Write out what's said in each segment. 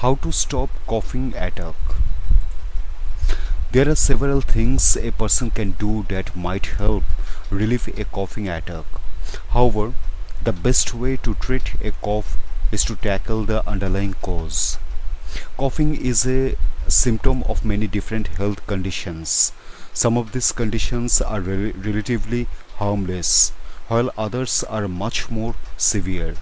How to stop coughing attack? There are several things a person can do that might help relieve a coughing attack. However, the best way to treat a cough is to tackle the underlying cause. Coughing is a symptom of many different health conditions. Some of these conditions are relatively harmless, while others are much more severe.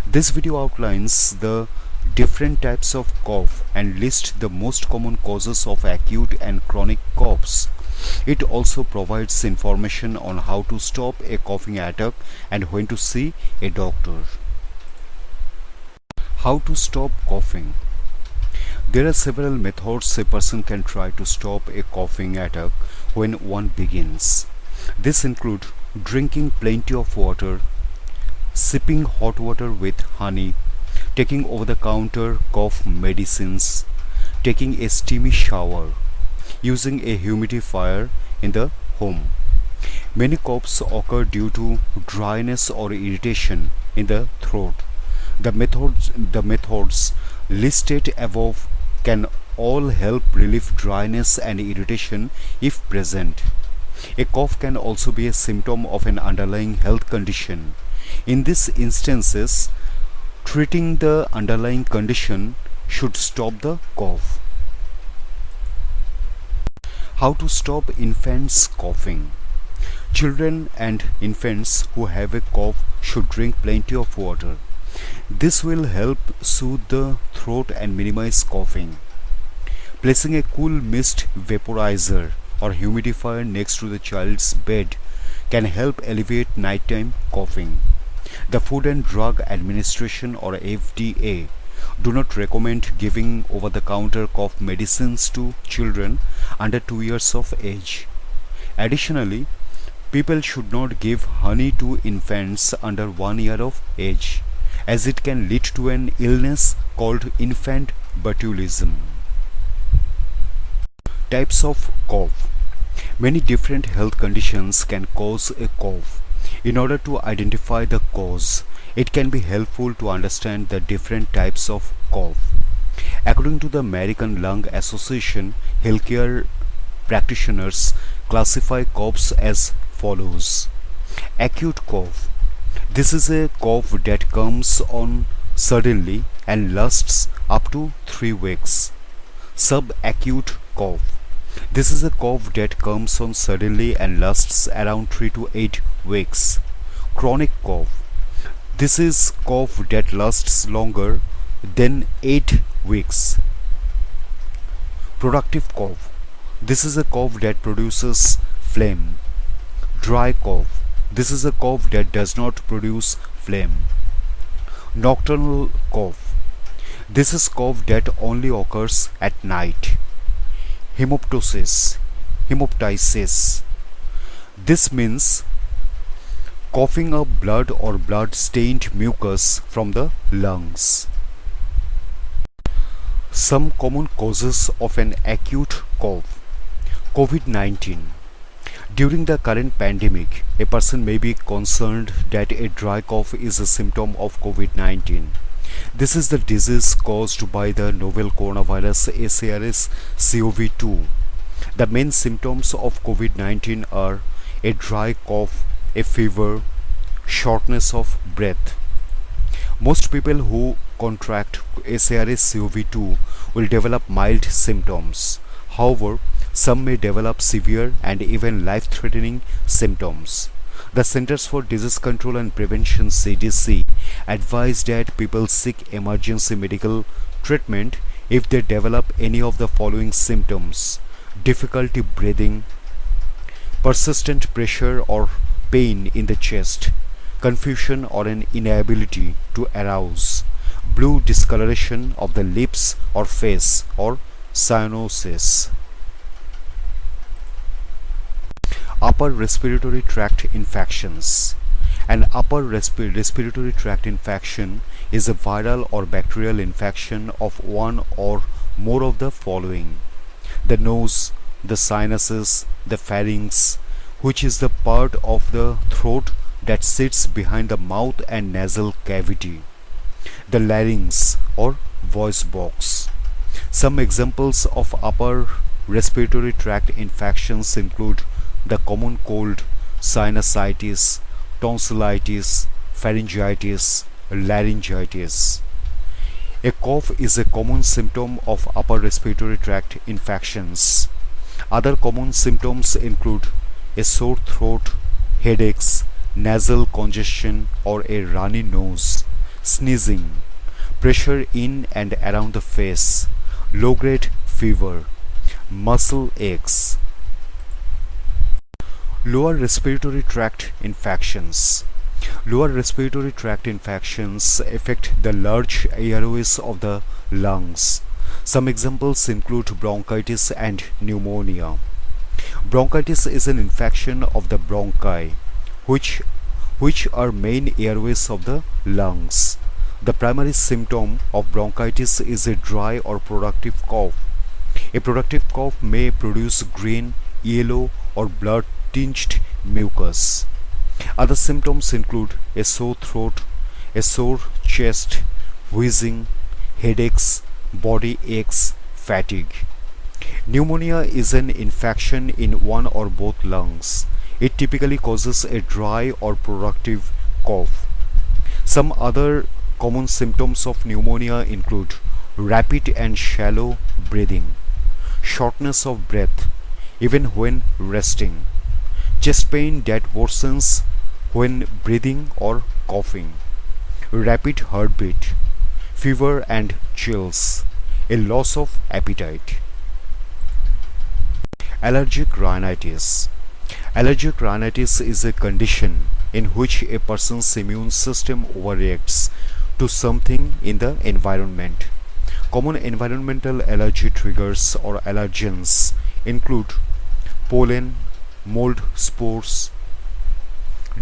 This video outlines the different types of cough and lists the most common causes of acute and chronic coughs. It also provides information on how to stop a coughing attack and when to see a doctor. How to stop coughing? There are several methods a person can try to stop a coughing attack when one begins. This include drinking plenty of water, sipping hot water with honey, taking over-the-counter cough medicines, taking a steamy shower, using a humidifier in the home. Many coughs occur due to dryness or irritation in the throat. The methods listed above can all help relieve dryness and irritation if present. A cough can also be a symptom of an underlying health condition. In these instances, treating the underlying condition should stop the cough. How to stop infants coughing? Children and infants who have a cough should drink plenty of water. This will help soothe the throat and minimize coughing. Placing a cool mist vaporizer or humidifier next to the child's bed can help alleviate nighttime coughing. The Food and Drug Administration or FDA do not recommend giving over-the-counter cough medicines to children under 2 years of age. Additionally, people should not give honey to infants under 1 year of age, as it can lead to an illness called infant botulism. Types of cough. Many different health conditions can cause a cough. In order to identify the cause, it can be helpful to understand the different types of cough. According to the American Lung Association, healthcare practitioners classify coughs as follows. Acute cough. This is a cough that comes on suddenly and lasts up to 3 weeks. Subacute cough. This is a cough that comes on suddenly and lasts around 3 to 8 weeks. Chronic cough. This is cough that lasts longer than 8 weeks. Productive cough. This is a cough that produces phlegm. Dry cough. This is a cough that does not produce phlegm. Nocturnal cough. This is cough that only occurs at night. Hemoptysis. This means coughing up blood or blood-stained mucus from the lungs. Some common causes of an acute cough. COVID-19. During the current pandemic, a person may be concerned that a dry cough is a symptom of COVID-19. This is the disease caused by the novel coronavirus SARS-CoV-2. The main symptoms of COVID-19 are a dry cough, a fever, shortness of breath. Most people who contract SARS-CoV-2 will develop mild symptoms. However, some may develop severe and even life-threatening symptoms. The Centers for Disease Control and Prevention (CDC) advise that people seek emergency medical treatment if they develop any of the following symptoms: difficulty breathing, persistent pressure or pain in the chest, confusion or an inability to arouse, blue discoloration of the lips or face, or cyanosis. Upper respiratory tract infections. An upper respiratory tract infection is a viral or bacterial infection of one or more of the following: the nose, the sinuses, the pharynx, which is the part of the throat that sits behind the mouth and nasal cavity, the larynx or voice box. Some examples of upper respiratory tract infections include the common cold, sinusitis, tonsillitis, pharyngitis, laryngitis. A cough is a common symptom of upper respiratory tract infections. Other common symptoms include a sore throat, headaches, nasal congestion or a runny nose, sneezing, pressure in and around the face, low-grade fever, muscle aches. Lower respiratory tract infections. Lower respiratory tract infections affect the large airways of the lungs. Some examples include bronchitis and pneumonia. Bronchitis is an infection of the bronchi, which are main airways of the lungs. The primary symptom of bronchitis is a dry or productive cough. A productive cough may produce green, yellow, or blood-tinged mucus. Other symptoms include a sore throat, a sore chest, wheezing, headaches, body aches, fatigue. Pneumonia is an infection in one or both lungs. It typically causes a dry or productive cough. Some other common symptoms of pneumonia include rapid and shallow breathing, shortness of breath even when resting, chest pain that worsens when breathing or coughing, rapid heartbeat, fever and chills, a loss of appetite. Allergic rhinitis. Allergic rhinitis is a condition in which a person's immune system overreacts to something in the environment. Common environmental allergy triggers or allergens include pollen, mold spores,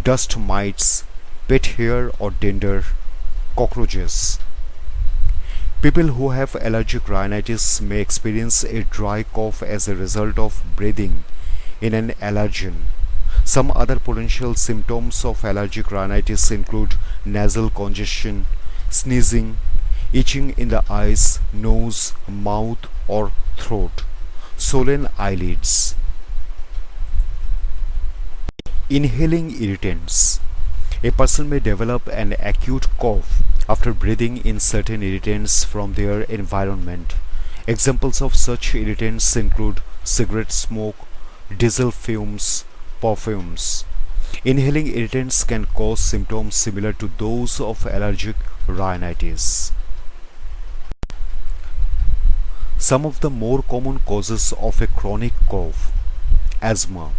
dust mites, pet hair or dander, cockroaches. People who have allergic rhinitis may experience a dry cough as a result of breathing in an allergen. Some other potential symptoms of allergic rhinitis include nasal congestion, sneezing, itching in the eyes, nose, mouth or throat, swollen eyelids. Inhaling irritants. A person may develop an acute cough after breathing in certain irritants from their environment. Examples of such irritants include cigarette smoke, diesel fumes, perfumes. Inhaling irritants can cause symptoms similar to those of allergic rhinitis. Some of the more common causes of a chronic cough. Asthma.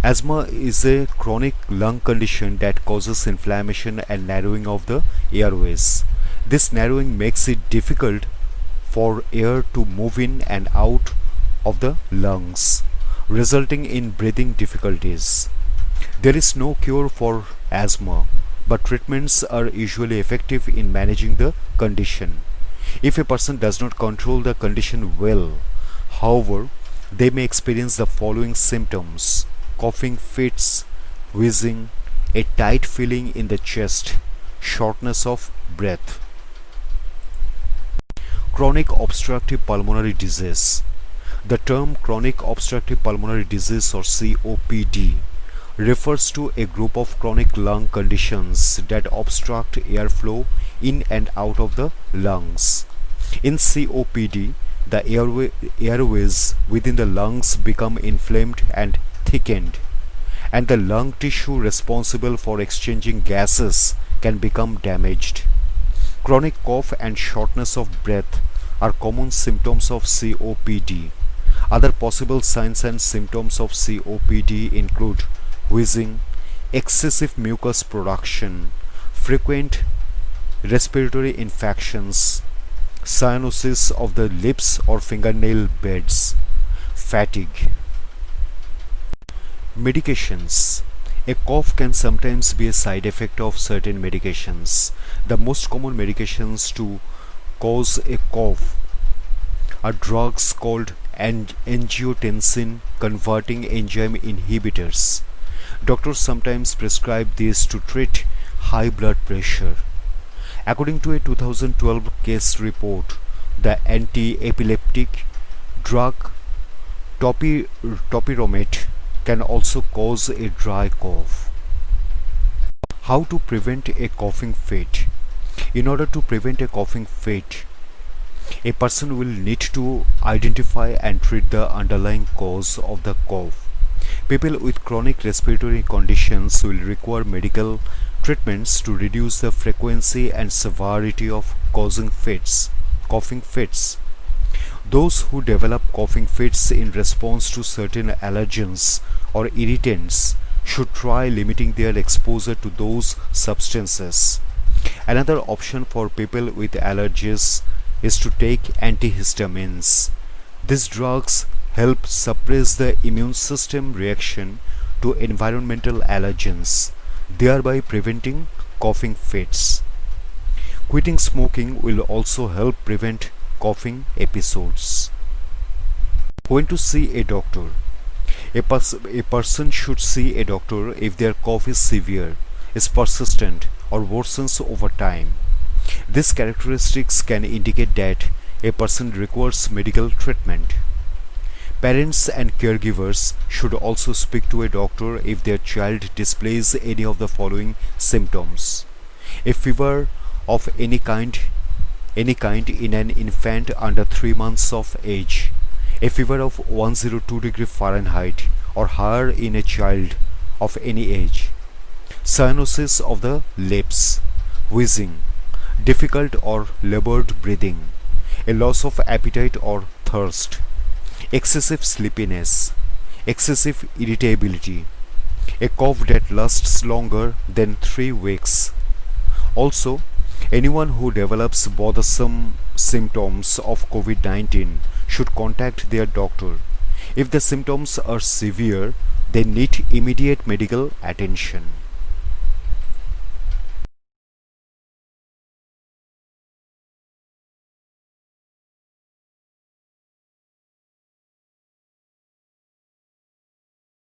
Asthma is a chronic lung condition that causes inflammation and narrowing of the airways. This narrowing makes it difficult for air to move in and out of the lungs, resulting in breathing difficulties. There is no cure for asthma, but treatments are usually effective in managing the condition. If a person does not control the condition well, however, they may experience the following symptoms: coughing fits, wheezing, a tight feeling in the chest, shortness of breath. Chronic obstructive pulmonary disease. The term chronic obstructive pulmonary disease or COPD refers to a group of chronic lung conditions that obstruct airflow in and out of the lungs. In COPD, the airways within the lungs become inflamed and thickened, and the lung tissue responsible for exchanging gases can become damaged. Chronic cough and shortness of breath are common symptoms of COPD. Other possible signs and symptoms of COPD include wheezing, excessive mucus production, frequent respiratory infections, cyanosis of the lips or fingernail beds, fatigue. Medications. A cough can sometimes be a side effect of certain medications. The most common medications to cause a cough are drugs called angiotensin converting enzyme inhibitors. Doctors sometimes prescribe these to treat high blood pressure. According to a 2012 case report, the anti-epileptic drug topiramate can also cause a dry cough. How to prevent a coughing fit? In order to prevent a coughing fit, a person will need to identify and treat the underlying cause of the cough. People with chronic respiratory conditions will require medical treatments to reduce the frequency and severity of coughing fits. Those who develop coughing fits in response to certain allergens or irritants should try limiting their exposure to those substances. Another option for people with allergies is to take antihistamines. These drugs help suppress the immune system reaction to environmental allergens, thereby preventing coughing fits. Quitting smoking will also help prevent coughing episodes. When to see a doctor? A person should see a doctor if their cough is severe, is persistent, or worsens over time. These characteristics can indicate that a person requires medical treatment. Parents and caregivers should also speak to a doctor if their child displays any of the following symptoms: a fever of any kind in an infant under 3 months of age, a fever of 102 degree Fahrenheit or higher in a child of any age, cyanosis of the lips, wheezing, difficult or labored breathing, a loss of appetite or thirst, excessive sleepiness, excessive irritability, a cough that lasts longer than 3 weeks. Also, anyone who develops bothersome symptoms of COVID-19 should contact their doctor. If the symptoms are severe, they need immediate medical attention.